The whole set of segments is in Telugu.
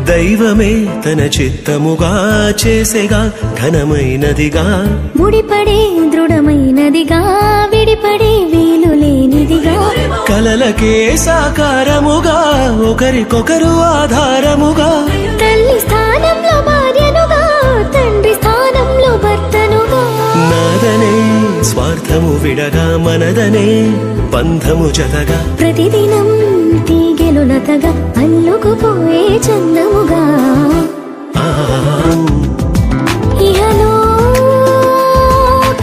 దైవమే తన చిత్తముగా చేసేగా ఘనమైనదిగా ముడిపడే దృఢమైనదిగా విడిపడే వీలు లేనిదిగా కలలకే సాకారముగా ఒకరికొకరు ఆధారముగా తల్లి స్థానంలో భార్యనుగా తండ్రి స్థానంలో భర్తనుగా నాదనే స్వార్థము విడగా మనదనే బంధము జతగా ప్రతిదినం తీగెలు లతగా అల్లుకుపోయే చందముగా ఇహలో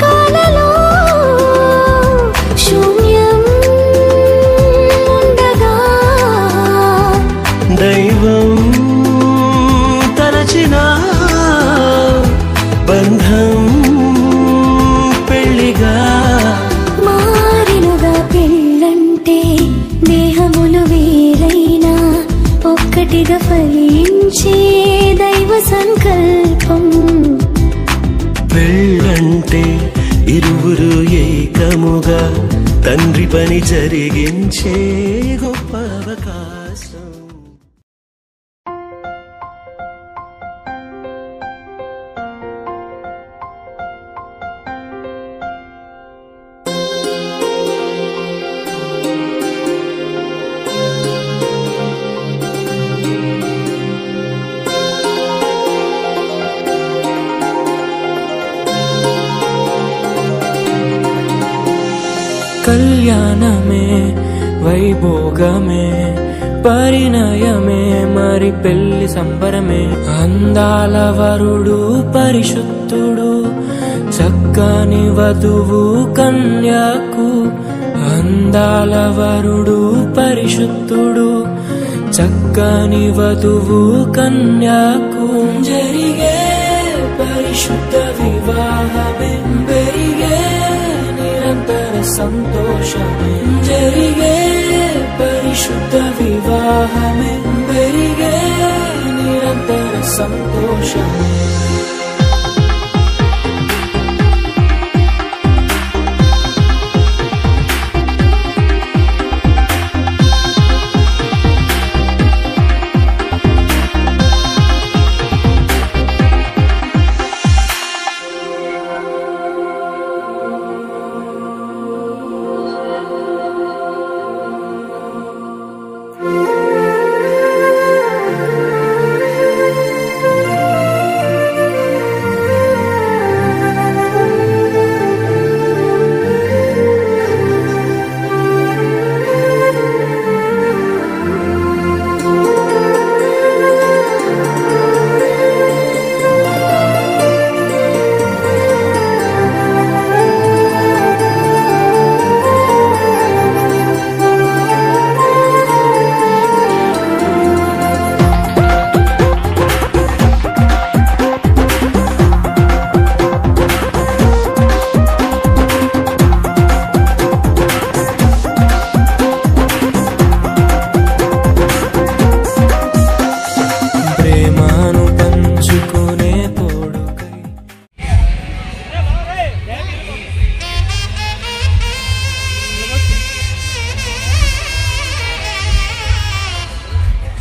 కాలలో శూన్యం ఉండగా దైవం తలచిన బంధం పెళ్లిగా మారినుగా పెళ్ళంటే దేహములు వేరైనా ఒక్కటిగా ఫలించే దైవ సంకల్పం పెళ్ళంటే ఇరువురు ఏకముగా తండ్రి పని జరిగించే గొప్ప అవకాశం. కళ్యాణమే వైభోగమే పరిణయమే మరి పెళ్లి సంబరమే అందాల వరుడు పరిశుద్ధుడు చక్కని వధువు కన్యాకు అందాల వరుడు పరిశుద్ధుడు చక్కని వధువు కన్యాకు జరిగే పరిశుద్ధ వివాహమే పెరిగే నిరంతర సంతోషమే జరిగే పరిశుద్ధ వివాహమే పెరిగే నిరంతర సంతోషమే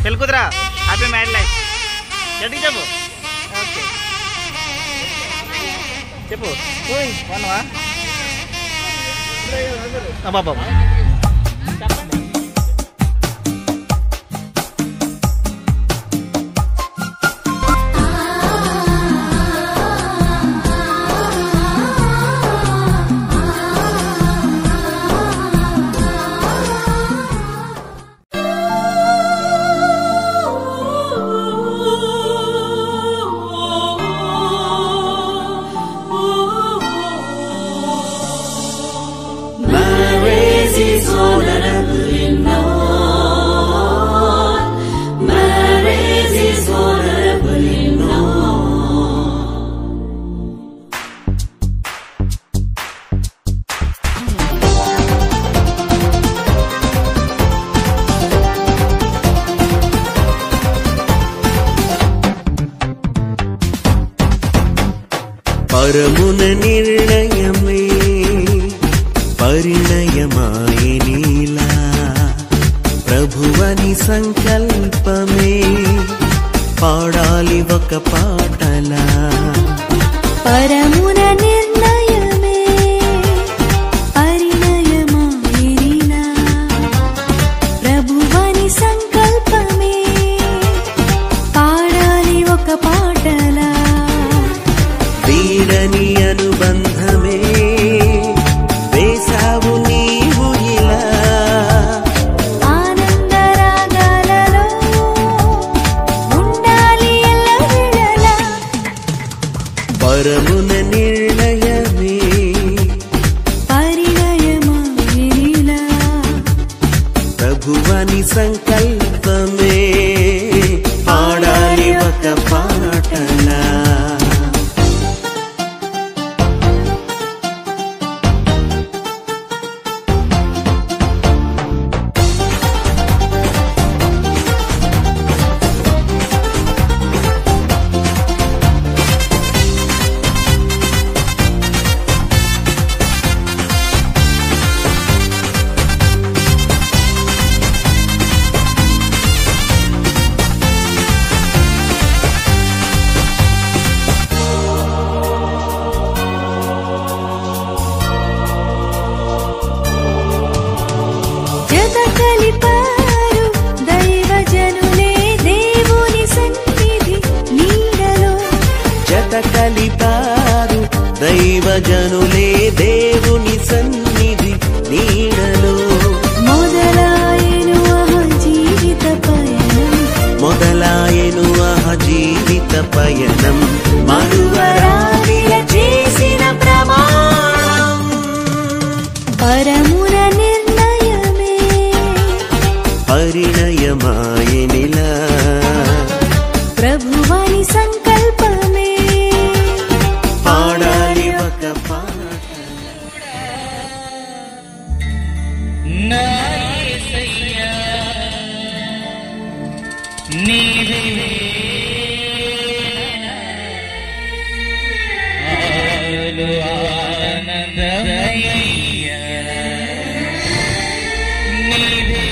పెళ్ళికూతురా హ్యాపీ మ్యారేజ్ లైఫ్ గట్టిగా చెప్పు. ఓకే చెప్పు. బాగున్నావా బాబా? Marriage is పరమున నిర్ణయమే పరిణయమాయనిలా ప్రభువని సంకల్పమే పాడాలి ఒక పాటలా పరమున నిర్ణయమే పరిణయమాయనిలా ప్రభువని సంకల్పమే పాడాలి ఒక పాటలా వీడని అనుబంధమే వేసావు నీవు ఇలా ఆనందరాగాలలో ఉండాలి ఎల్లవేళలా పరమున నిర్ణయమే పరిణయమాయనిలా ప్రభువని సంకల్పమే పాడాలి ఒక పాటలా కలిపారు దైవజనులే దేవుని సన్నిధి నీడలో మొదలాయెను ఆహ జీవిత పయనం మరువరాలిల చేసిన ప్రమాణం పరమున నిర్ణయమే పరిణయమాయనిలా ప్రభువని సంకల్పమే పాడాలి ఒక పాట నా యేసయ్యా నీవే ఆనందమయ్యా నీవే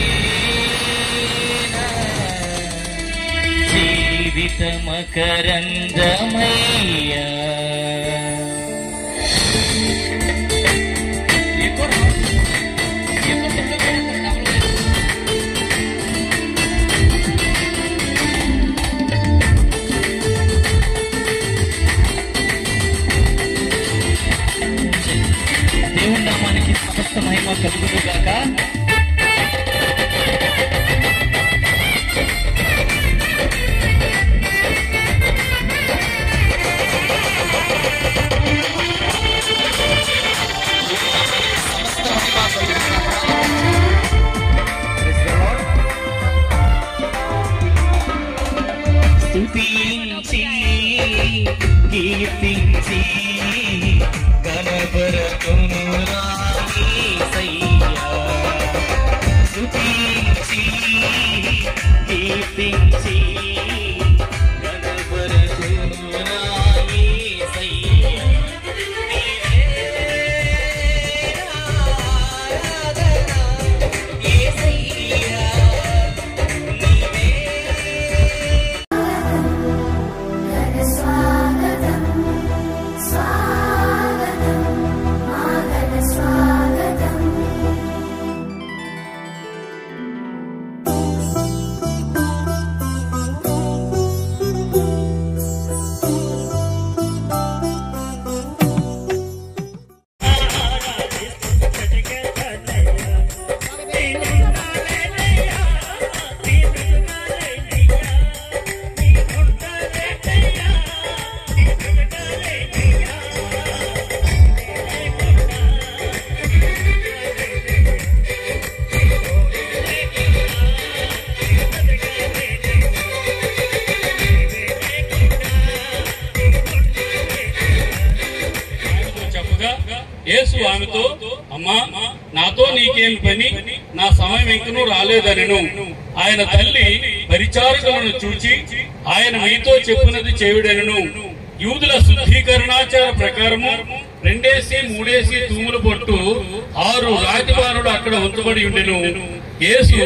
జీవిత మకరందమయ్యా దేవుని నామానికి సమస్త మహిమ కలుగును గాక. స్తుతించి కీర్తించి గణపరతునురా యేసయ్యా స్తుతించి కీర్తించి గణపరతునురా యేసయ్యా యేసు ఆమెతో, అమ్మా నాతో నీకేం పని, నా సమయం ఇంకనూ రాలేదనెను. ఆయన తల్లి పరిచారకులను చూచి ఆయన మీతో చెప్పునది చేయుడెనను. యూదుల శుద్ధీకరణాచార ప్రకారము 2-3 తూముల పొట్టు 6 రాతి బాణులు అక్కడ ఉంచబడి ఉండెను. యేసు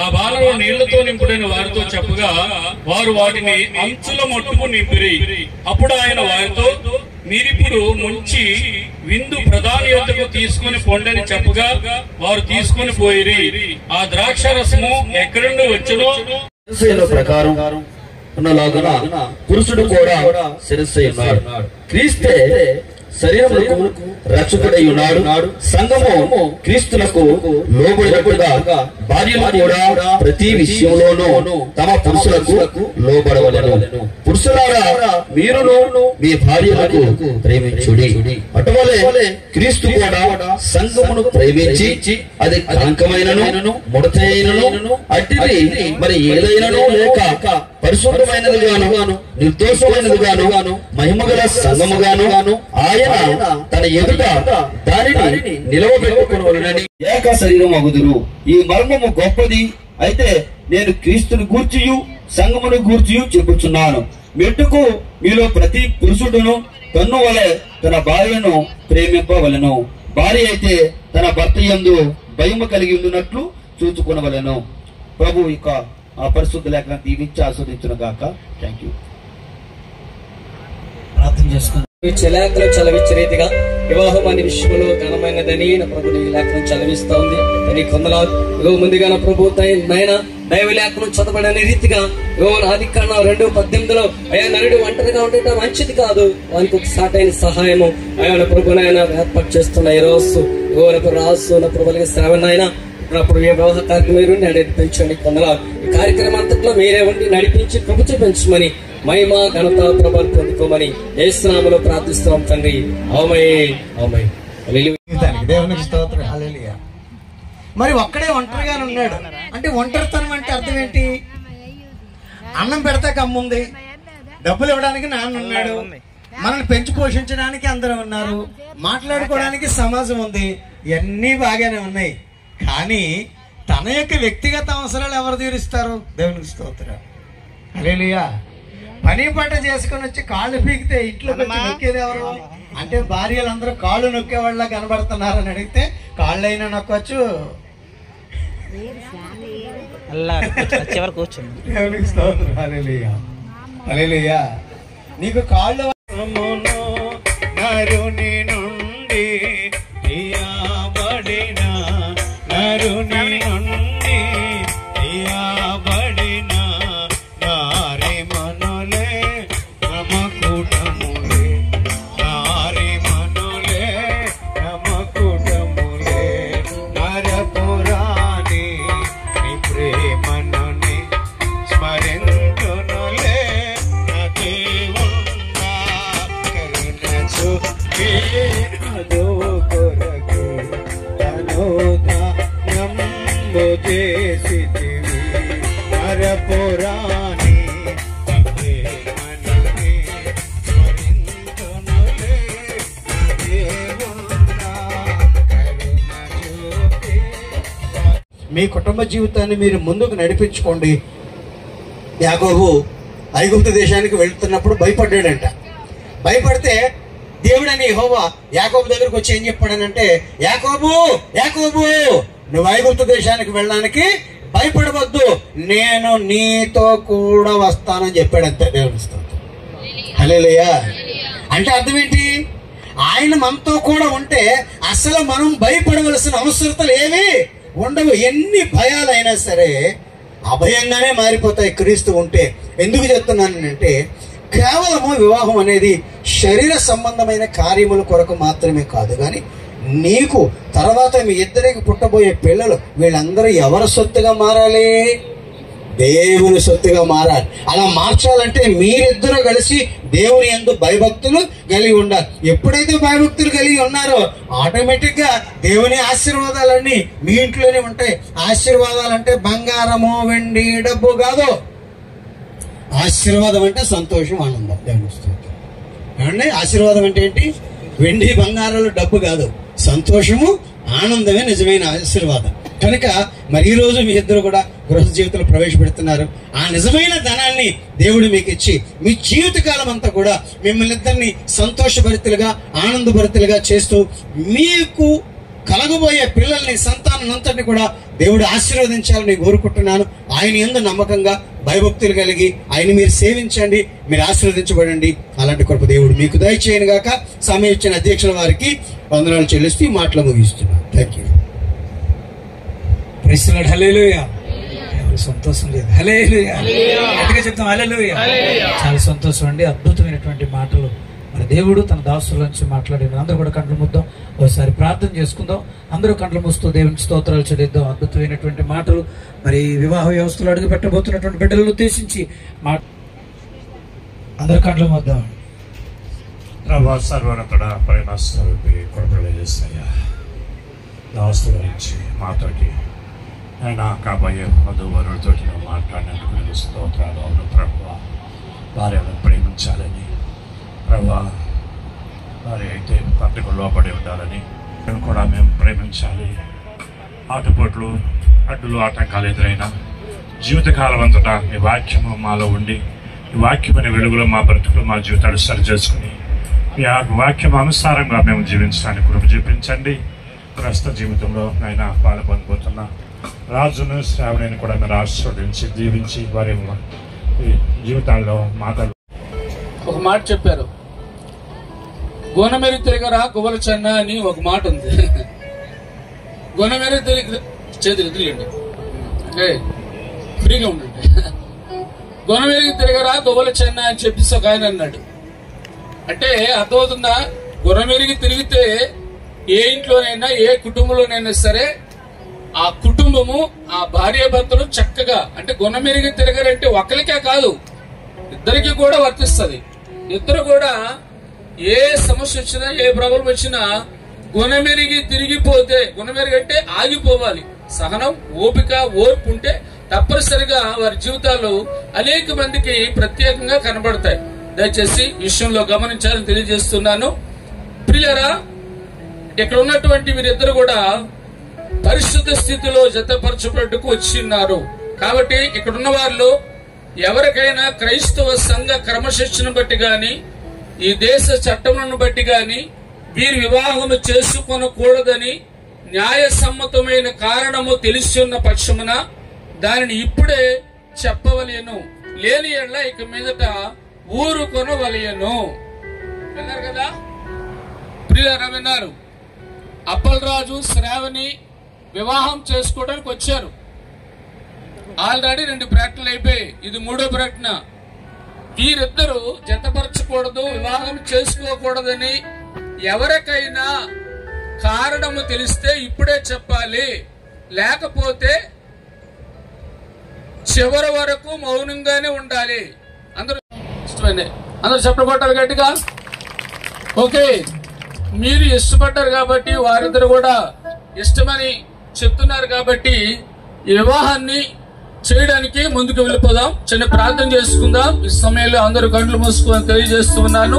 ఆ బాణలో నీళ్లతో నింపుడైన వారితో చెప్పగా వారు వాటిని అంచుల మట్టుకు నింపిరి. అప్పుడు ఆయన వారితో, మీరిప్పుడు ముంచి విందు ప్రధాని యొద్దకు తీసుకుని పొండని చెప్పగా వారు తీసుకుని పోయిరి. ఆ ద్రాక్ష రసము ఎక్కడి నుండి వచ్చునో ప్రకారం ఉన్నలాగున పురుషుడు కూడా శిరస్సు ఉన్నాడు. క్రీస్తే శరీరములకు రక్షకుడై ఉన్నాడు. సంఘము క్రీస్తులకు లోబడినట్టుగా భార్యలు కూడా ప్రతి విషయంలోనూ తమ పురుషులకు లోబడవలెను. పురుషులారా మీరును మీ భార్యలకు ప్రేమించుడి. అటువలే క్రీస్తు కూడా సంఘమును ప్రేమించి అది కళంకమైనను ముడతైనను అట్టిది మరి ఏదైనను లేక పరిశుద్ధమైనదిగాను నిర్దోషమైనదిగాను మహిమగల సంఘముగాను ఆయన తన ఎదుట దానిని నిలవబెట్టుకుని ఏక శరీరం అగుదురు. ఈ మర్మము గొప్పది. అయితే నేను క్రీస్తుని గూర్చియు సంఘమును గూర్చియు చెప్పుచున్నాను. మెట్టుకు మీలో ప్రతి పురుషుడును తన్ను వలె తన భార్యను ప్రేమింపవలెను. భార్య అయితే తన భర్త యందు భయము కలిగి ఉన్నట్లు చూచుకునవలెను. ప్రభు ఇక ఆ పరిశుద్ధ లేఖనాన్ని దీవించి ఆస్వాదించును గాక. Thank you. ప్రార్థన చేసుకుందాం. లేఖనం చలవిచ్చే రీతిగా వివాహం అనే విషయంలో ఘనమైనదని నా ప్రభు ఈ లేఖనం చలవిస్తా ఉంది. కానీ కొందరు ముందుగా నా ప్రభు నాయన దైవ లేఖనం చదవబడనే రీతిగా ఆదికాండం 2:18 అయ్యా నరుడు ఒంటరిగా ఉండటం మంచిది కాదు, వానికి ఒక సాటైన సహాయము ఆయన ప్రభు నాయన ఏర్పాటు చేస్తున్న ఈ రోజు రాసు నా ప్రభులకి శ్రావణ ఆయన అప్పుడు వివాహ కార్యక్రమం నడిపించండి. కొందరు ఈ కార్యక్రమం అంతట్లో మీరే ఉండి నడిపించి ప్రభు చూపించమని మహిమ ఘనత ప్రభావం పొందుకోమని యేసు నామములో ప్రార్థిస్తున్నాం తండ్రి. ఆమేన్. దేవునికి స్తోత్రం. హల్లెలూయా. మరి ఒక్కడే ఒంటరిగానే ఉన్నాడు అంటే ఒంటరితనం అంటే అర్థం ఏంటి? అన్నం పెడతా కమ్ముంది, డబ్బులు ఇవ్వడానికి నాన్న ఉన్నాడు, మనల్ని పెంచి పోషించడానికి అందరూ ఉన్నారు, మాట్లాడుకోవడానికి సమాజం ఉంది, ఇవన్నీ బాగానే ఉన్నాయి. కానీ తన యొక్క వ్యక్తిగత అవసరాలు ఎవరు తీరుస్తారు? దేవునికి స్తోత్రం. హల్లెలూయా. పని పాట చేసుకుని వచ్చి కాళ్ళు పీకితే ఇంట్లో నొక్కేది ఎవరు అంటే భార్యలందరూ కాళ్ళు నొక్కేవాళ్ళ కనబడుతున్నారని అడిగితే కాళ్ళైనా నొక్కొచ్చు, దేవునికి స్తోత్రం. హల్లెలూయా. హల్లెలూయా. నీకు కాళ్ళు నరుని నుండి తీయబడిన నరుని నుండి తీయబడిన నారి మనులే నమకుటములే నారి మనులే నమకుటములే నరపురాణి నీ ప్రేమనుని స్మరించునులే నా దేవుడా కరుణ చూపి అదో కొరకు అనోదానంబు చేసితివి నరపురాణి నీ ప్రేమనుని స్మరించునులే దేవుడా కరుణ చూపి. మీ కుటుంబ జీవితాన్ని మీరు ముందుకు నడిపించుకోండి. యాకోబు ఐగుప్తు దేశానికి వెళ్తున్నప్పుడు భయపడ్డాడంట. భయపడితే దేవుడని యెహోవా యాకోబు దగ్గరకు వచ్చి ఏం చెప్పాడనంటే, యాకోబు యాకోబు నువ్వు ఐగుప్తు దేశానికి వెళ్ళడానికి భయపడవద్దు, నేను నీతో కూడా వస్తానని చెప్పాడంతే. దేవుని స్తోత్రం. హల్లెలూయా. అంటే అర్థం ఏంటి? ఆయన మనతో కూడా ఉంటే అసలు మనం భయపడవలసిన అవసరతలు ఏవి ఉండవు. ఎన్ని భయాలైనా సరే అభయంగానే మారిపోతాయి క్రీస్తు ఉంటే. ఎందుకు చెప్తున్నానంటే కేవలము వివాహం అనేది శరీర సంబంధమైన కార్యముల కొరకు మాత్రమే కాదు, కానీ నీకు తర్వాత మీ ఇద్దరికి పుట్టబోయే పిల్లలు వీళ్ళందరూ ఎవరి సొత్తుగా మారాలి? దేవుని సొత్తుగా మారాలి. అలా మార్చాలంటే మీరిద్దరూ కలిసి దేవుని యందు భయభక్తులు కలిగి ఉండాలి. ఎప్పుడైతే భయభక్తులు కలిగి ఉన్నారో ఆటోమేటిక్ గా దేవుని ఆశీర్వాదాలన్నీ మీ ఇంట్లోనే ఉంటాయి. ఆశీర్వాదాలంటే బంగారము వెండి డబ్బు కాదు. ఆశీర్వాదం అంటే సంతోషం, ఆనందం. దేవుని స్తోత్రం. ఏమండి? ఆశీర్వాదం అంటే ఏంటి? వెండి బంగారాలు డబ్బు కాదు, సంతోషము ఆనందమే నిజమైన ఆశీర్వాదం. కనుక మరి ఈ రోజు మీ ఇద్దరు కూడా గృహ జీవితంలో ప్రవేశపెడుతున్నారు. ఆ నిజమైన ధనాన్ని దేవుడు మీకు ఇచ్చి మీ జీవితకాలం అంతా కూడా మిమ్మల్ని ఇద్దరిని సంతోషభరితులుగా ఆనందభరితులుగా చేస్తూ మీకు కలగబోయే పిల్లల్ని సంతానంతటిని కూడా దేవుడు ఆశీర్వదించాలని కోరుకుంటున్నాను. ఆయన యందు నమ్మకంగా భయభక్తులు కలిగి ఆయన మీరు సేవించండి, మీరు ఆశీర్వదించబడండి. అలాంటి కృప దేవుడు మీకు దయచేయను గాక. సమయం ఇచ్చిన అధ్యక్షుల వారికి వందనాలు చెల్లిస్తూ ఈ మాటలు ముగిస్తున్నాను. Thank you. ప్రైస్తున్నాడు. హల్లెలూయా. సంతోషం లేదు. హల్లెలూయా. గట్టిగా చెప్తాం హల్లెలూయా. చాలా సంతోషం అండి. అద్భుతమైనటువంటి మాటలు మరి దేవుడు తన దాసుల నుంచి మాట్లాడిన. అందరూ కూడా కండ్లు ముద్దాం, ఒకసారి ప్రార్థన చేసుకుందాం. అందరూ కండ్లు మూస్తూ దేవునికి స్తోత్రాలు చెల్లిద్దాం. అద్భుతమైనటువంటి మాటలు మరి వివాహ వ్యవస్థలో అడుగు పెట్టబోతున్నటువంటి బిడ్డలను ఉద్దేశించి అందరూ కండ్లు ముద్దాం. ప్రభా సర్వోన్నతుడ ప్రేమ స్వరూపి కొడుకులు చేస్తాయా దాస్తుల నుంచి మాతోటి ఆయన కాబోయే వధువరులతో మాట్లాడినందుకు నేను స్తోత్రాలు. అవును ప్రభా, భార్యను ప్రేమించాలని ప్రభా, వారి అయితే భర్తకు లోపడి ఉండాలని మేము కూడా మేము ప్రేమించాలి. ఆటుపోట్లు అడ్డులు ఆటంకాలు ఎదురైనా జీవితకాలం అంతటా ఈ వాక్యము మాలో ఉండి ఈ వాక్యమైన వెలుగులో మా బ్రతుకులు మా జీవితాలు సరి చేసుకుని ఈ వాక్యం అనుసారంగా మేము జీవించడానికి కృప చూపించండి. ప్రస్తుత జీవితంలో ఆయన పాలు పొందిపోతున్న రాజును శ్రావణిని కూడా మీరు ఆశీర్వదించి దీవించి వారి జీవితాల్లో మాటలు. ఒక మాట చెప్పారు, గొనమెరి తిరగరా గువ్వల చెన్న అని ఒక మాట ఉంది. గొనమెరి తిరిగి చేతులు తిరిగండి, ఫ్రీగా ఉండండి. గొనమెరిగి తిరగరా గువ్వల చెన్న అని చెప్పేసి ఒక ఆయన అన్నాడు. అంటే అర్థమవుతుందా? గొనమెరిగి తిరిగితే ఏ ఇంట్లోనైనా ఏ కుటుంబంలోనైనా సరే ఆ కుటుంబము ఆ భార్యాభర్తలు చక్కగా, అంటే గొనమెరిగి తిరగరంటే ఒకరికే కాదు ఇద్దరికి కూడా వర్తిస్తుంది. ఇద్దరు కూడా ఏ సమస్య వచ్చినా ఏ ప్రాబ్లం వచ్చినా గుణమెరిగి తిరిగిపోతే, గుణమెరిగి అంటే ఆగిపోవాలి. సహనం, ఓపిక, ఓర్పు ఉంటే తప్పనిసరిగా వారి జీవితాల్లో అనేక మందికి ప్రత్యేకంగా కనబడతాయి. దయచేసి విషయంలో గమనించాలని తెలియజేస్తున్నాను. ప్రియులారా, ఇక్కడ ఉన్నటువంటి వీరిద్దరు కూడా పరిశుద్ధ స్థితిలో జతపరచబడ్డకు వచ్చి ఉన్నారు. కాబట్టి ఇక్కడ ఉన్న వారిలో ఎవరికైనా క్రైస్తవ సంఘ క్రమశిక్షణ బట్టి గాని ఈ దేశ చట్టములను బట్టి గాని వీరి వివాహము చేసుకొనకూడదని న్యాయసమ్మతమైన కారణము తెలిసి ఉన్న పక్షమున దానిని ఇప్పుడే చెప్పవలేను, లేని ఎడ్ల ఇక మీదట ఊరుకొనవలయను. విన్నారు కదా ప్రియులారా, విన్నారు. అప్పలరాజు శ్రావణి వివాహం చేసుకోవడానికి వచ్చారు. ఆల్రెడీ 2 ప్రకటనలు అయిపోయి, ఇది 3వ ప్రకటన. వీరిద్దరూ జతపరచకూడదు, వివాహం చేసుకోకూడదని ఎవరికైనా కారణము తెలిస్తే ఇప్పుడే చెప్పాలి, లేకపోతే చివరి వరకు మౌనంగానే ఉండాలి. అందరూ ఇష్టమైంది, అందరూ చెప్పబట్టారు గట్టిగా. ఓకే, మీరు ఇష్టపడ్డారు కాబట్టి, వారిద్దరు కూడా ఇష్టమని చెప్తున్నారు కాబట్టి ఈ వివాహాన్ని చేయడానికి ముందుకు వెళ్ళిపోదాం. చిన్న ప్రార్థన చేసుకుందాం. ఈ సమయంలో అందరూ కండ్లు మూసుకొని తెలియజేస్తున్నాను.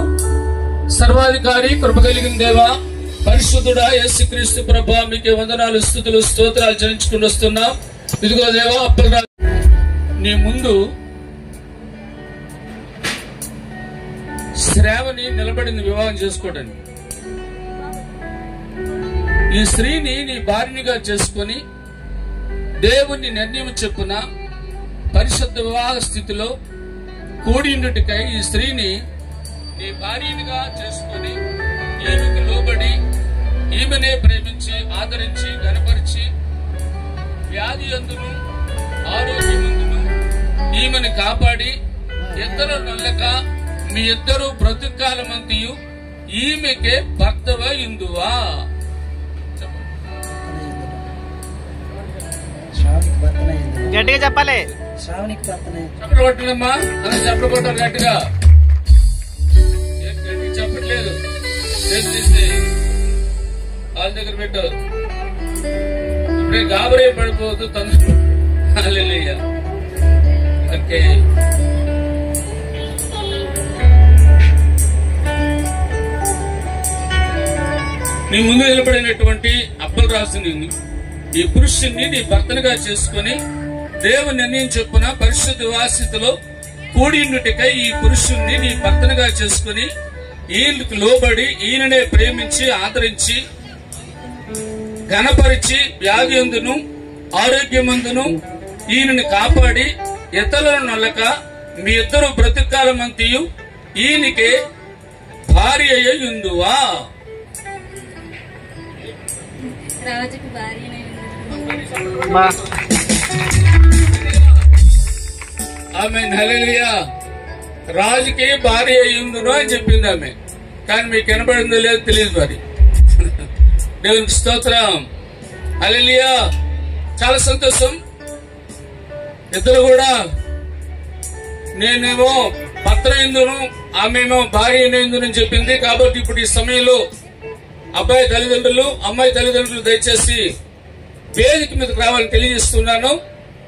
సర్వాధికారి, కృప కలిగిన దేవా, పరిశుద్ధుడా యేసుక్రీస్తు ప్రభా, మీకే వందనాలు, స్తుతులు, స్తోత్రాలు చెల్లించుకుని వస్తున్నాం. ఇదిగో దేవా, అప్పలరాజు నీ ముందు శ్రావణి నిలబడింది వివాహం చేసుకోవడానికి. ఈ స్త్రీని నీ భార్యనిగా చేసుకుని దేవుని నిర్ణయం చెప్పున పరిశుద్ధ వివాహ స్థితిలో కూడినట్టుకై ఈ స్త్రీని నీ భార్యనిగా చేసుకుని ఈమెకు లోబడి ఈమెనే ప్రేమించి ఆదరించి గనపరిచి వ్యాధి అందును ఆరోగ్యమందును ఈమెను కాపాడి ఇద్దరు నల్లక మీ ఇద్దరు బ్రతుకాలమంతియు ఈమెకే భర్తవై ఇందువా. గట్టిగా చెప్పాలి. చెప్పలు కొట్టనమ్మా, చెప్పలు కొట్టారు గట్టిగా. గట్టిగా చెప్పట్లేదు, తీసి వాళ్ళ దగ్గర పెట్టు. ఇప్పుడే గాబరే పడిపోతూ తొందర. హల్లెలూయా. ఓకే, నీ ముందు నిలబడినటువంటి అప్పలరాజుని ఈ పురుషుణ్ణి నీ భర్తనుగా చేసుకుని దేవుని నిర్ణయం చొప్పున పరిశుద్ధ వివాహస్థితిలో కూడినట్టుకై ఈ పురుషుణ్ణి నీ భర్తనుగా చేసుకుని ఈయనకు లోబడి ఈయననే ప్రేమించి ఆదరించి ఘనపరిచి వ్యాధి అందును ఆరోగ్యమందును ఈయనని కాపాడి ఇతరులను నొల్లక మీ ఇద్దరు బ్రతుకాలమంతియు ఈయనకే భార్య అయ్యుందువా. రాజుకు భార్య ఆమేన్ హల్లెలూయా. రాజుకి భార్య అయ్యుందును అని చెప్పింది ఆమె. కానీ మీకు వినపడిందో లేదో తెలియదు మరి. దేవునికి స్తోత్రం హల్లెలూయా. చాలా సంతోషం. ఇద్దరు కూడా నేనేమో భర్త ఎందును ఆమెమో భార్య ఎందును చెప్పింది. కాబట్టి ఇప్పుడు ఈ సమయంలో అబ్బాయి తల్లిదండ్రులు అమ్మాయి తల్లిదండ్రులు దయచేసి వేదిక మీదకి రావాలని తెలియజేస్తున్నాను.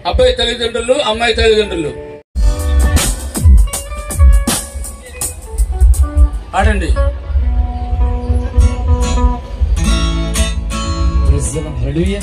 అబ్బాయి తల్లిదండ్రులు అమ్మాయి తల్లిదండ్రులు ఆడండి. హల్లెలూయా.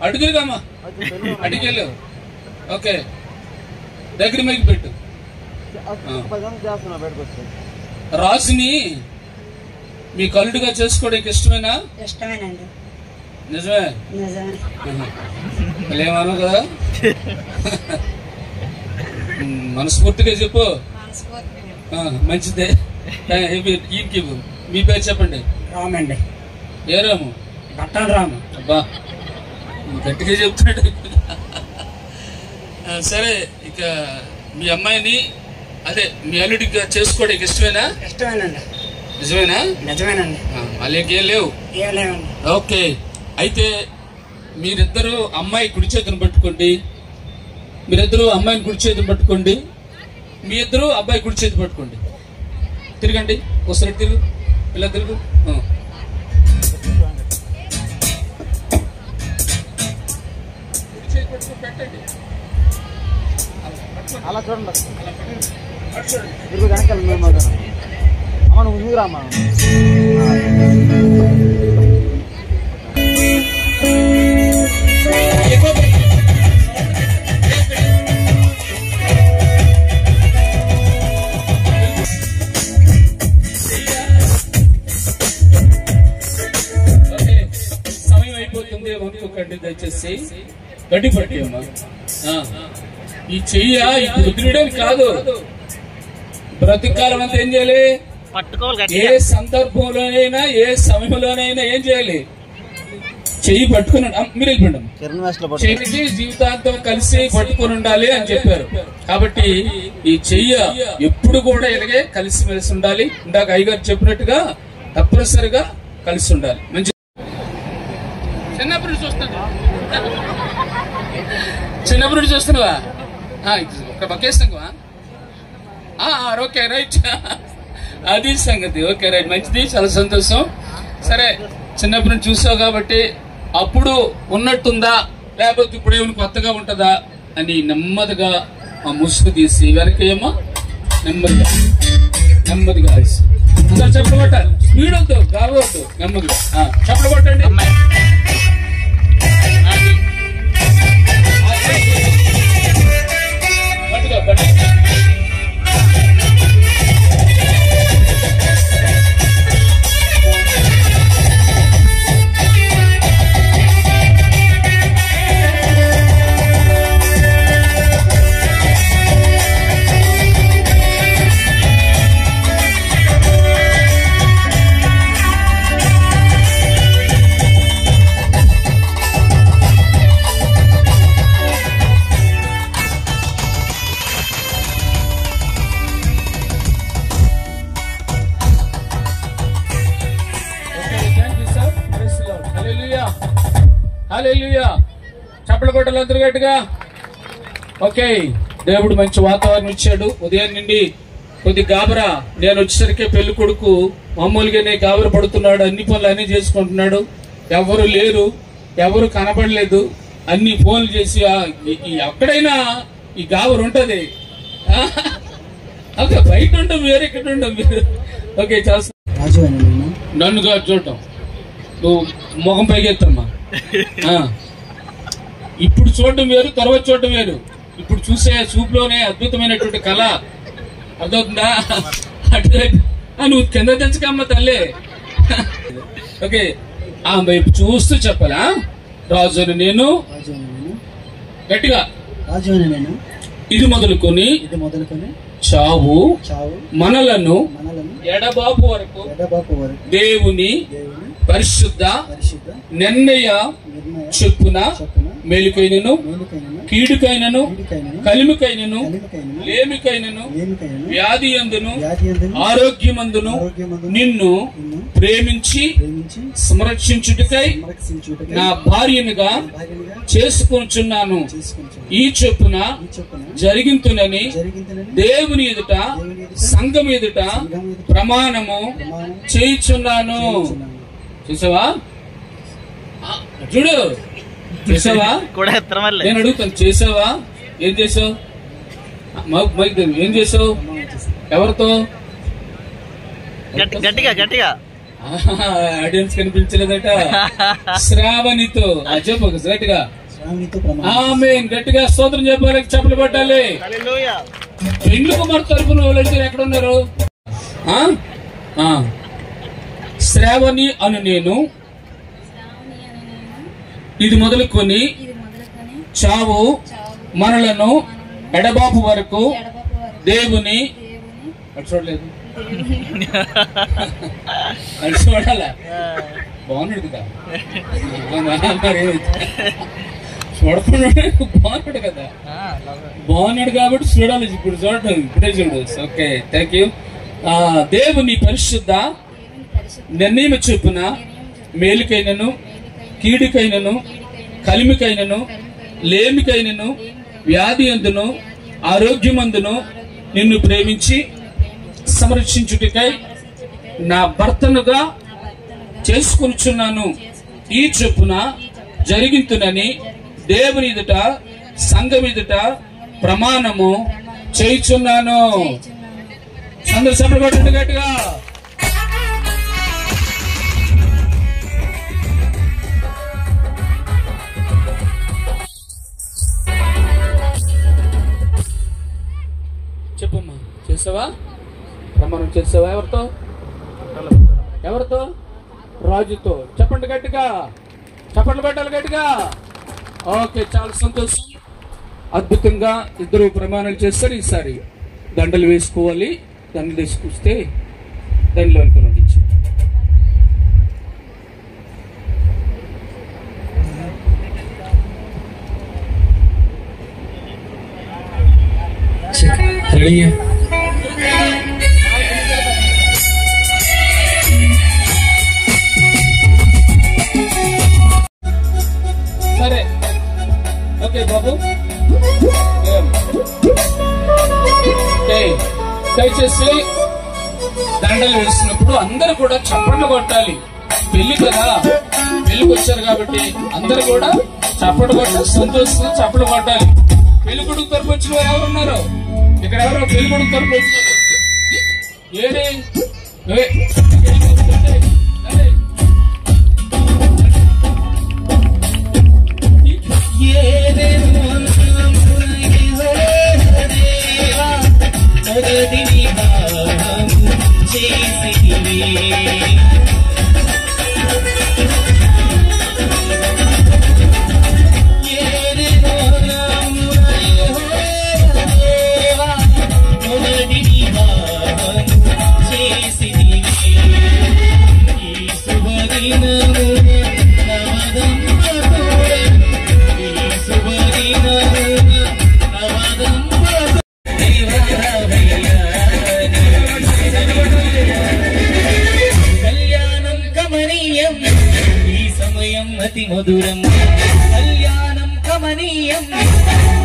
అడుగుదామా అడిగెళ్ళు. ఓకే దగ్గర మైకి పెట్టు. రాజుని మీ కల్లుడుగా చేసుకోవడానికి ఇష్టమేనా? ఇష్టమేనండి. నిజమే ఏమను కదా. మనస్ఫూర్తిగా చెప్పు. మంచిదే. ఈయనకి మీ పేరు చెప్పండి. రామండి. ఏ రాము? బట్టాడు రాము. అబ్బా గట్టిగా చెప్తున్నాడు. సరే ఇక మీ అమ్మాయిని అదే మీ అల్లుడిగా చేసుకోవడానికి ఇష్టమేనా? ఇష్టమేనండి. నిజమేనా? నిజమేనండి. వాళ్ళకి ఏం లేవు. ఓకే అయితే మీరిద్దరూ అమ్మాయి కుడి చేతిని పట్టుకోండి. మీరిద్దరూ అమ్మాయిని కుడి చేతిని పట్టుకోండి. మీ ఇద్దరు అబ్బాయి కుడి చేతి పట్టుకోండి. తిరగండి ఒకసారి తిరుగు. ఇలా తిరుగు. పెట్టండి అలా చూడండి. అమ్మ నువ్వు ఊరామ్మా. సమయం అయిపోతుంది అనుకోకండి దయచేసి. గడ్డి పట్టి అమ్మా. ఈ చెయ్య ఇప్పుడు వదిలేయడం కాదు, బ్రతికాలం అంతా ఏం చేయాలి? ఏ సందర్భంలోనైనా ఏ సమయంలోనైనా ఏం చేయాలి? చెయ్యి పట్టుకుని మీరు వెళ్ళిపోండి. చెయ్యికి జీవితాంతం కలిసి పట్టుకుని ఉండాలి అని చెప్పారు. కాబట్టి ఈ చెయ్య ఎప్పుడు కూడా ఇలాగే కలిసిమెలిసి ఉండాలి. ఇందాక అయ్యగారు చెప్పినట్టుగా తప్పనిసరిగా కలిసి ఉండాలి. మంచి చిన్నప్పుడు చూస్తాను. చిన్నప్పుడు చూస్తున్నావా? ఒక బకేస్తావా? Okay right. అది సంగతి. ఓకే రైట్, మంచిది, చాలా సంతోషం. సరే చిన్నప్పుడు చూసావు కాబట్టి అప్పుడు ఉన్నట్టుందా లేకపోతే ఇప్పుడు ఏమైనా కొత్తగా ఉంటుందా అని నెమ్మదిగా ఆ ముసుగు తీసి వెనకేమో నెమ్మదిగా నెమ్మదిగా అందరు చెప్పలు కొట్టాలి. స్పీడ్ వద్దు, కావద్దు, నెమ్మదిగా చెప్పలు కొట్టండి. హల్లెలూయా. చప్పట్లు కొట్టాలి అందరూ గట్టిగా. ఓకే, దేవుడు మంచి వాతావరణం ఇచ్చాడు. ఉదయం నుండి కొద్ది గాబరా, నేను వచ్చేసరికి పెళ్లి కొడుకు మామూలుగానే గాబర పడుతున్నాడు, అన్ని పనులు అన్ని చేసుకుంటున్నాడు. ఎవరు లేరు, ఎవరు కనపడలేదు. అన్ని ఫోన్లు చేసి ఎక్కడైనా ఈ గాబరు ఉంటది. ఓకే, బయట ఉంటాం వేరే, ఇక్కడ ఉంటాం వేరు. ఓకే, చాలా నన్నుగా చూడటం, నువ్వు ముఖం పైకెత్తమ్మా. ఇప్పుడు చూడటం వేరు, తర్వాత చూడటం వేరు. ఇప్పుడు చూసే చూపులోనే అద్భుతమైనటువంటి కళ అర్థమవుతుందా? నువ్వు కింద తెచ్చుకమ్మ తల్లి. ఓకే, ఆ వైపు చూస్తూ చెప్పాలా? రాజుని నేను గట్టిగా, ఇది మొదలుకొని చావు మనలను ఎడబాపు వరకు దేవుని పరిశుద్ధ నిర్ణయ చెప్పున మేలుకైనను కీడుకైనను కలిమికైనను లేమికైనను వ్యాధి అందును ఆరోగ్యమందును నిన్ను ప్రేమించి సంరక్షించుటకై నా భార్యనుగా చేసుకొనుచున్నాను. ఈ చొప్పున జరిగింతునని దేవుని ఎదుట సంఘం ఎదుట ప్రమాణము చేయుచున్నాను. చూసావా? చూడు, చేసావా? నేను అడుగుతాను, చేసావా? ఏం చేసావు? ఏం చేసావు? ఎవరితో? గట్టిగా గట్టిగా ఆడియన్స్ కనిపించలేదట. శ్రావణితో. చెప్పు గట్టిగా. ఆమేన్. గట్టిగా స్తోత్రం చెప్పాలి, చప్పట్లు కొట్టాలి. పెండ్లి కుమార్ తరపున వాళ్ళు ఎక్కడ ఉన్నారు? శ్రావణి అను నేను ఇది మొదలుకొని చావు మనలను ఎడబాపు వరకు దేవుని చూడలేదు. అది చూడాలా? బాగున్నాడు కదా, చూడకుండా బాగున్నాడు కదా, బాగున్నాడు కాబట్టి చూడాలి. ఇప్పుడు చూడటం ఇప్పుడే చూడు. Okay, thank you. దేవుని పరిశుద్ధ నిర్ణయం చొప్పున మేలుకైనను కీడుకైనను కలిమికైనను లేమికైనను వ్యాధి అందును ఆరోగ్యమందును నిన్ను ప్రేమించి సంరక్షించుటకై నా భర్తనుగా చేసుకొనుచున్నాను. ఈ చొప్పున జరిగింతునని దేవుని ఎదుట సంఘం ఎదుట ప్రమాణము చేయుచున్నాను. అందరూ సభలు గట్టిగా. చెప్పమ్మా, చేసావా? ప్రమాణం చేసావా? ఎవరితో? ఎవరితో? రాజుతో. చెప్పండి గట్టిగా, చప్పట్లు పెట్టాలి గట్టిగా. ఓకే, చాలా సంతోషం. అద్భుతంగా ఇద్దరు ప్రమాణాలు చేస్తారు. ఈసారి దండలు వేసుకోవాలి. దండలు తీసుకొస్తే దండలు అనుకుని ఇచ్చి సరే. ఓకే బాబు, దయచేసి దండలు వేసినప్పుడు అందరూ కూడా చప్పట్లు కొట్టాలి. పెళ్లి కదా, పెళ్లికి వచ్చారు కాబట్టి అందరూ కూడా చప్పట్లు కొట్టాలి. సంతోషంగా చప్పట్లు కొట్టాలి. పెళ్లి కొడుకు తరపు వచ్చిన ఎవరున్నారు ఇక్కడ? ఎవరో పెళ్లి కొడుకు తరపు వచ్చినారు. ఏది చేసి సమయం అతి మధురం, కళ్యాణం కమనీయం,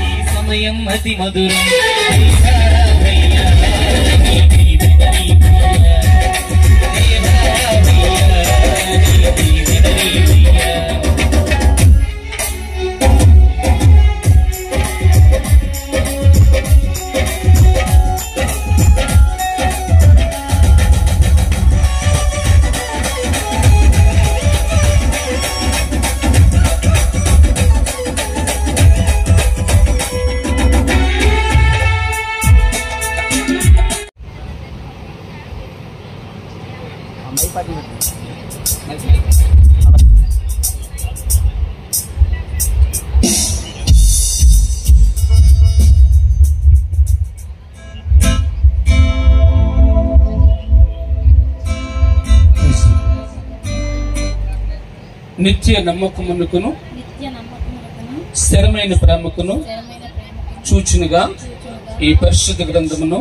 ఈ సమయం అతి మధురం. నిత్య నమ్మకమునకును స్థిరమైన ప్రేమకును చూచునుగా ఈ పరిశుద్ధ గ్రంథమును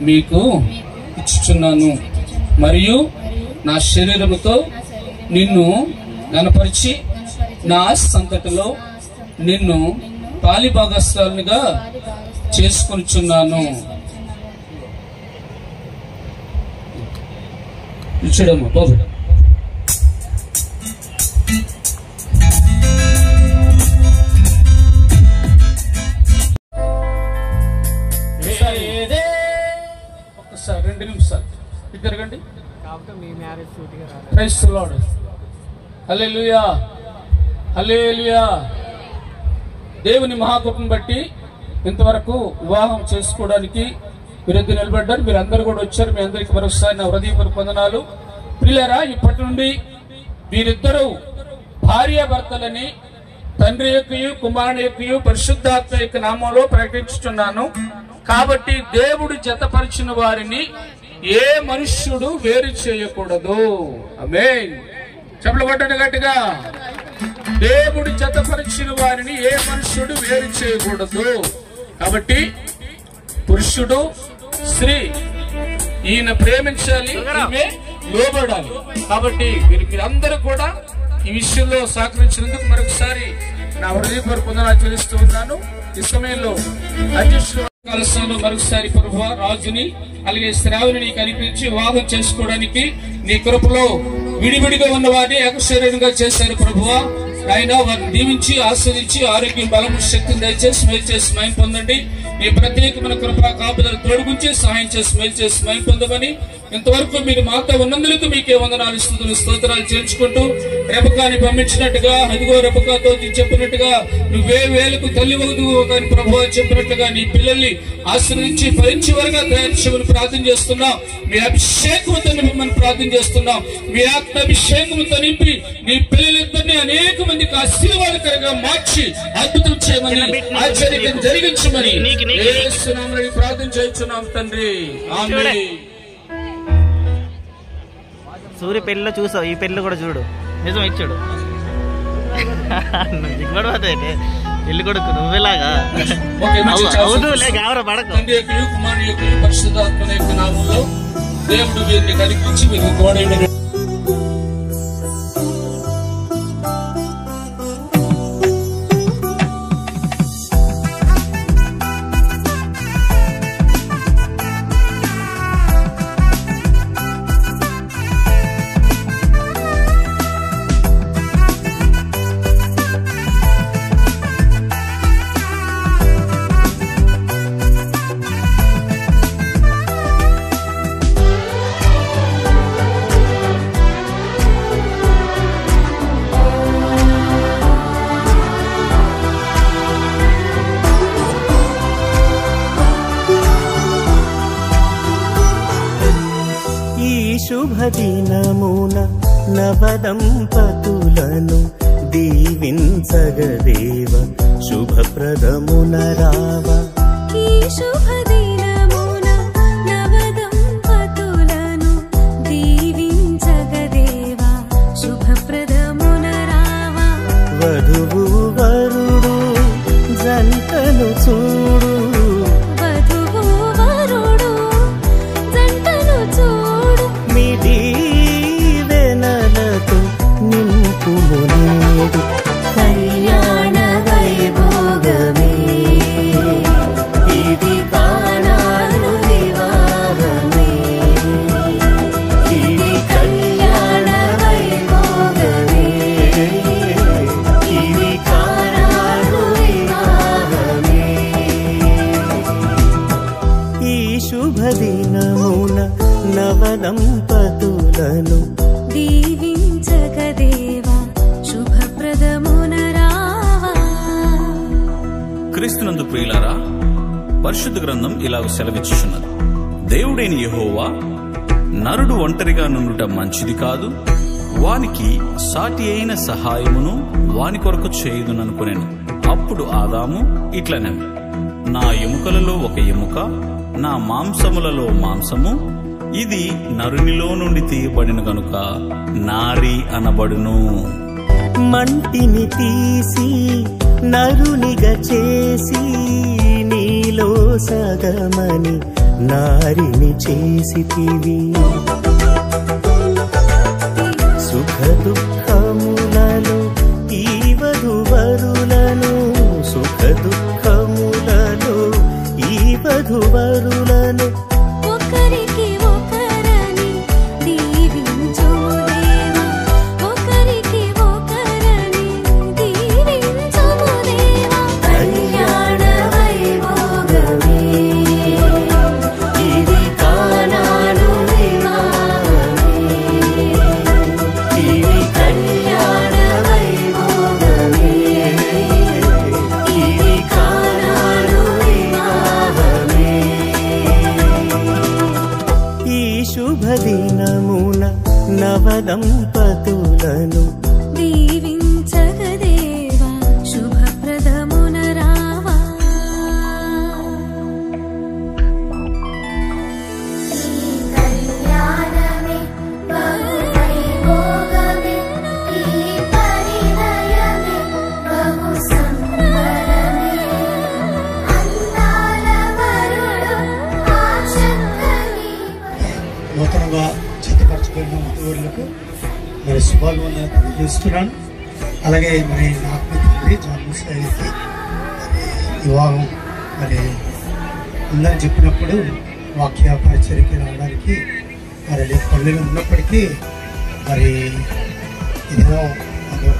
మీకు ఇచ్చుచున్నాను. మరియు నా శరీరముతో నిన్ను గణపరిచి నా సంతతిలో నిన్ను పాలిభాగస్థులుగా చేసుకొనుచున్నాను. ఇచ్చడము పోగడం ఒక్కసారి 2 నిమిషాలు తిరగండి. Praise the Lord. Hallelujah hallelujah. దేవుని మహాకృపను బట్టి ఇంతవరకు వివాహం చేసుకోవడానికి మీరెందుకు నిలబడ్డారు, మీరు అందరు కూడా వచ్చారు. మీ అందరికి మరొకసారి నా హృదయపూర్వక వందనాలు. ప్రియులారా, ఇప్పటి నుండి వీరిద్దరూ భార్యాభర్తలని తండ్రి యొక్కయు కుమారుని యొక్కయు పరిశుద్ధాత్మ యొక్క నామంలో ప్రకటించుతున్నాను. కాబట్టి దేవుడు జతపరిచిన వారిని ఏ మనుష్యుడు వేరు చేయకూడదు. ఆమేన్. చెప్పలు కొట్టండి గట్టిగా. దేవుడు జతపరిచిన వారిని ఏ మనుష్యుడు వేరు చేయకూడదు. కాబట్టి పురుషుడు స్త్రీ ఈయన ప్రేమించాలి, ఈమె లోబడాలి. కాబట్టి మీరందరూ కూడా ఈ విషయంలో సహకరించినందుకు మరొకసారి నా హృదయపూర్వక వందనాలు చెల్లిస్తూ ఉన్నాను. ఈ సమయంలో అధ్యక్షుడు మరొకసారి ప్రభువా రాజుని అలాగే శ్రావణిని కనిపించి వివాహం చేసుకోవడానికి నీ కృపలో విడివిడిగా ఉన్న వారిని ఏకశరీరంగా చేశారు ప్రభువా. ఆయన వారిని దీవించి ఆస్వాదించి ఆరోగ్యం బలము శక్తిని దయచేసి మేలు చేసి మహిమ పొందండి. మీ ప్రత్యేకమైన కృపా కాపుదలు తోడుగుంచి సహాయం చేసి మేలు చేసి మహిమ పొందమని ఇంతవరకు మీరు మాతో ఉన్నందుకు మీకే వందనాలు స్తుతులు స్తోత్రాలు చేర్చుకుంటూ రెబకాని పంపించినట్టుగా అదిగో రెబకాతో చెప్పినట్టుగా నువ్వే వేలకు తల్లివదు అని ప్రభువా చెప్పినట్లుగా నీ పిల్లల్ని ఆశ్రయించి ఫలించే వారుగా తయారు చేయమని ప్రార్థన చేస్తున్నాం. మీ అభిషేకంతో మిమ్మల్ని ప్రార్థన చేస్తున్నాం. మీ ఆత్మాభిషేకంతో నింపి నీ పిల్లలిద్దరినీ అనేక మందికి ఆశీర్వాదకరంగా మార్చి అద్భుతం చేయమని ఆశ్చర్యం జరిగించమని యేసు నామములో ప్రార్థన చేస్తున్నాం తండ్రి. ఆమేన్. సూర్య పెళ్ళిలో చూసావు, ఈ పెళ్ళి కూడా చూడు. నిజం ఇచ్చాడు దిగుబడి పెళ్లి కొడుకు నువ్వేలాగా అవునులే గావర పడకు. పరిశుద్ధాత్మ యొక్క నామములో దేవుడు వీరిని కనిపించి మీకు తోడైన శుభదినమున నవదంపతులను దీవించగదేవ శుభప్రదమున రావ. ఈ శుభదినమున నవదంపతులను దీవించగదేవ శుభప్రదమున రావ. వధువు వరుడు జంటను చూడు, వధువు వరుడు జంటను చూడు. మీ దీవెనలతో నింపుము దీవించగదేవా శుభప్రదమున రావా. క్రీస్తునందు ప్రియులారా, పరిశుద్ధ గ్రంథం ఇలాగ సెలవిచ్చుచున్నది. దేవుడైన యెహోవా నరుడు ఒంటరిగా నుండుట మంచిది కాదు, వానికి సాటి అయిన సహాయమును వాని కొరకు చేయుదుననుకొనెను. అప్పుడు ఆదాము ఇట్లనెను, నా ఎముకలలో ఒక ఎముక, నా మాంసములలో మాంసము, ఇది నరునిలో నుండి తీయబడిన గనుక నారి అనబడును. మంటిని తీసి నరునిగా చేసి నీలో సగమని నారిని చేసితివి. సుఖ దుఃఖములలో ఈ వధువరులను, సుఖ దుఃఖములలో ఈ వధువరులను ఒకరికి ఒకరని దీవించుము దేవా, ఒకరికి ఒకరని దీవించుము దేవా. కళ్యాణ వైభోగమే ఇది కానాను వివాహమే, ఇది కళ్యాణ వైభోగమే ఇది కానాను వివాహమే. ఈ శుభదినమున నవదంపతులను దీవించగదేవా శుభప్రదమున రావా. కళ్యాణమే బహువైభోగమే ఈ పరిణయమే బహు సంబరమే. అందాల వరుడు ఆశక్కని నూతనంగా జతపరచబడిన వధువులకు మరి శుభాలు చేస్తున్నాను. అలాగే మరి నా తండ్రి జాన్మసాయికి వివాహం మరి ఉందని చెప్పినప్పుడు వాక్య పరిచర్యకి రావడానికి మరి పల్లెలు ఉన్నప్పటికీ మరి ఏదో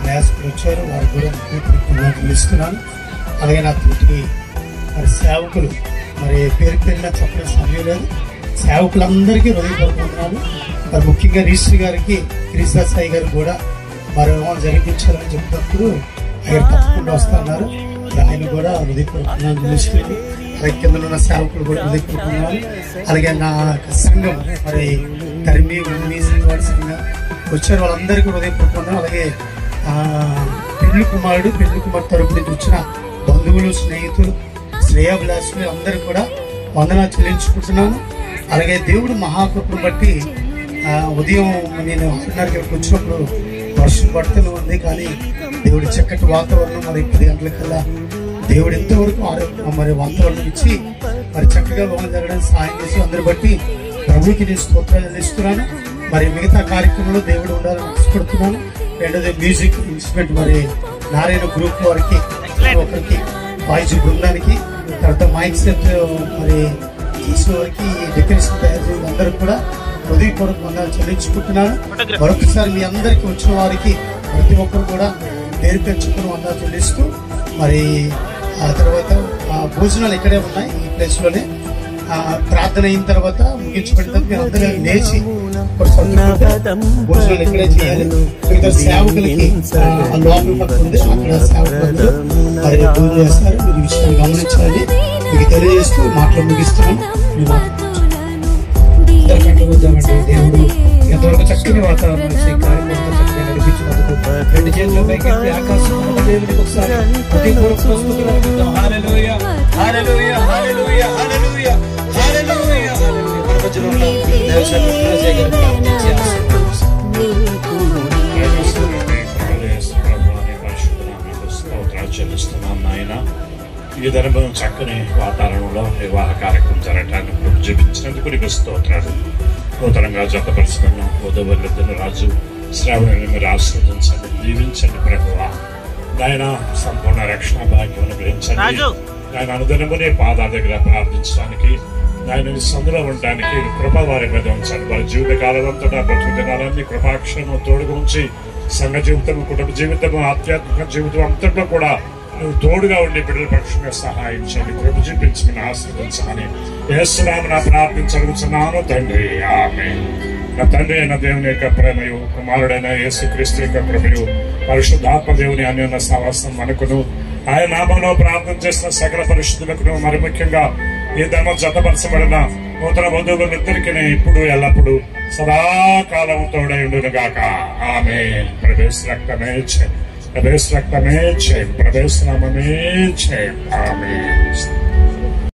ప్రయాసకులు వచ్చారు, వారు కూడా ఇస్తున్నాను. అలాగే నా తోటి మరి సేవకులు మరి పేరు పేరున చెప్పిన సమయం లేదు, సేవకులందరికీ హృదయపూర్వకం. మరి ముఖ్యంగా రిజిస్టర్ గారికి క్రిస్దాస్ సాయి గారు కూడా మరి జరిపించాలని చెప్పినప్పుడు ఆయన తప్పకుండా వస్తున్నారు. ఆయన కూడా హృదయపూర్వకంగా నిలుస్తుంది. అలాగే కింద ఉన్న సేవకులు కూడా హృదయపూర్వకున్నారు. అలాగే నా సంఘం మరి తరిమి ఉమ్మి శ్రీవారి సంఘం వచ్చారు, వాళ్ళందరికీ హృదయపూర్వకంగా. అలాగే పెళ్లి కుమారుడు పెళ్లి కుమార్ తరపు నుంచి వచ్చిన బంధువులు, స్నేహితులు, శ్రేయాభిలాషులు అందరూ కూడా వందనాలు చెల్లించుకుంటున్నాను. అలాగే దేవుడు మహాకృపను బట్టి ఉదయం నేను 6:30కి వచ్చినప్పుడు వర్షం పడుతూనే ఉంది, కానీ దేవుడి చక్కటి వాతావరణం మరి 10 గంటలకల్లా దేవుడు ఎంతవరకు మరి వాతావరణం ఇచ్చి మరి చక్కగా భవనం జరగడానికి సహాయం చేసి అందరు బట్టి ప్రభుకి నేను స్తోత్రాలు అందిస్తున్నాను. మరి మిగతా కార్యక్రమంలో దేవుడు ఉండాలని ఆశపడుతున్నాను. రెండోది మ్యూజిక్ ఇన్స్ట్రుమెంట్ మరి నారాయణ గ్రూప్ వారికి ఒకరికి వాయిస్ బృందానికి, తర్వాత మైక్ సెట్ మరి చేసిన వారికి డెకరేషన్ తయారు చేసిన అందరూ కూడా హృదయపూర్వక వందనాలు చెల్లించుకుంటున్నాను. మరొకసారి మీ అందరికి వచ్చిన వారికి ప్రతి ఒక్కరు కూడా పేరు పెంచుకుని వందనాలు చెల్లిస్తూ మరి ఆ తర్వాత భోజనాలు ఇక్కడే ఉన్నాయి, ఈ ప్లేస్ లోనే. ప్రార్థన అయిన తర్వాత ముగించబడిన మీరు అందరూ లేచి భోజనాలు ఇక్కడే చేయాలి. మిగతా సేవకులకి లోపల పక్కన ఉంది, అక్కడ సేవకులు మరి భోజనం చేస్తారు. మీరు ఈ విషయాన్ని గమనించాలని మీకు తెలియజేస్తూ మాటలు ముగిస్తున్నాను. దేవుడు ఎంతవరకు చక్కని వాతావరణం ఇచ్చి కార్యక్రమంతో చక్కగా నడిపించినందుకు రెండు చేతుల పైకి ఆకాశం దేవునికి ఒకసారి హృదయపూర్వక స్తుతులు అర్పిద్దాం. హల్లెలూయా హల్లెలూయా హల్లెలూయా హల్లెలూయా హల్లెలూయా హల్లెలూయా. మన మధ్యలో ఉన్న దేవసేవకులు ప్రజల గారిని చెల్లిస్తున్నాం నాయన. ఈ ధర్మం చక్కని వాతావరణంలో వివాహ కార్యక్రమం జరగటానికి చూపించినందుకు నీకు స్తోత్రాలు. నూతనంగా జతపరుచుకున్న వధువరులిద్దరు రాజు శ్రావణుని మీరు ఆస్వాదించండి, దీవించండి ప్రభువా. నాయన సంపూర్ణ రక్షణ భాగ్యం అనుగ్రహించండి. ఆయన అనుదినము నీ పాదాల దగ్గర ప్రార్థించడానికి, ఆయన సందులో ఉండడానికి కృప వారి మీద ఉంచండి. వారి జీవిత కాలంతో బ్రతుకు దినాలన్నీ కృపాక్షరము తోడుగా ఉంచి సంఘ జీవితం, కుటుంబ జీవితం, ఆధ్యాత్మిక జీవితం అంతట్లో కూడా నువ్వు తోడుగా ఉండి బిడ్డల పక్షంగా సహాయం చేయండి, కృప చూపించమని ఆశీర్వదించమని యేసు నామమున ప్రార్థించగలుగుతున్నాను తండ్రి. ఆమేన్. నా తండ్రి అయిన దేవుని యొక్క ప్రేమయు, కుమారుడైన యేసుక్రీస్తు యొక్క కృపయు, పరిశుద్ధాత్మ దేవుని అన్యోన్య సహవాసం మనకును, ఆయన నామంలో ప్రార్థన చేసిన సకల పరిశుద్ధులకును, మరి ముఖ్యంగా ఈ ధర్మం జతపరచబడిన నూతన బంధువులనిద్దరికీ ఇప్పుడు ఎల్లప్పుడు సదాకాలం తోడై ఉండును గాక. ఆమేన్. ప్రవేశ రక్తమే జయం, ప్రవేశ రక్తమే జయం, ప్రవేశ నామమే జయం. ఆమేన్.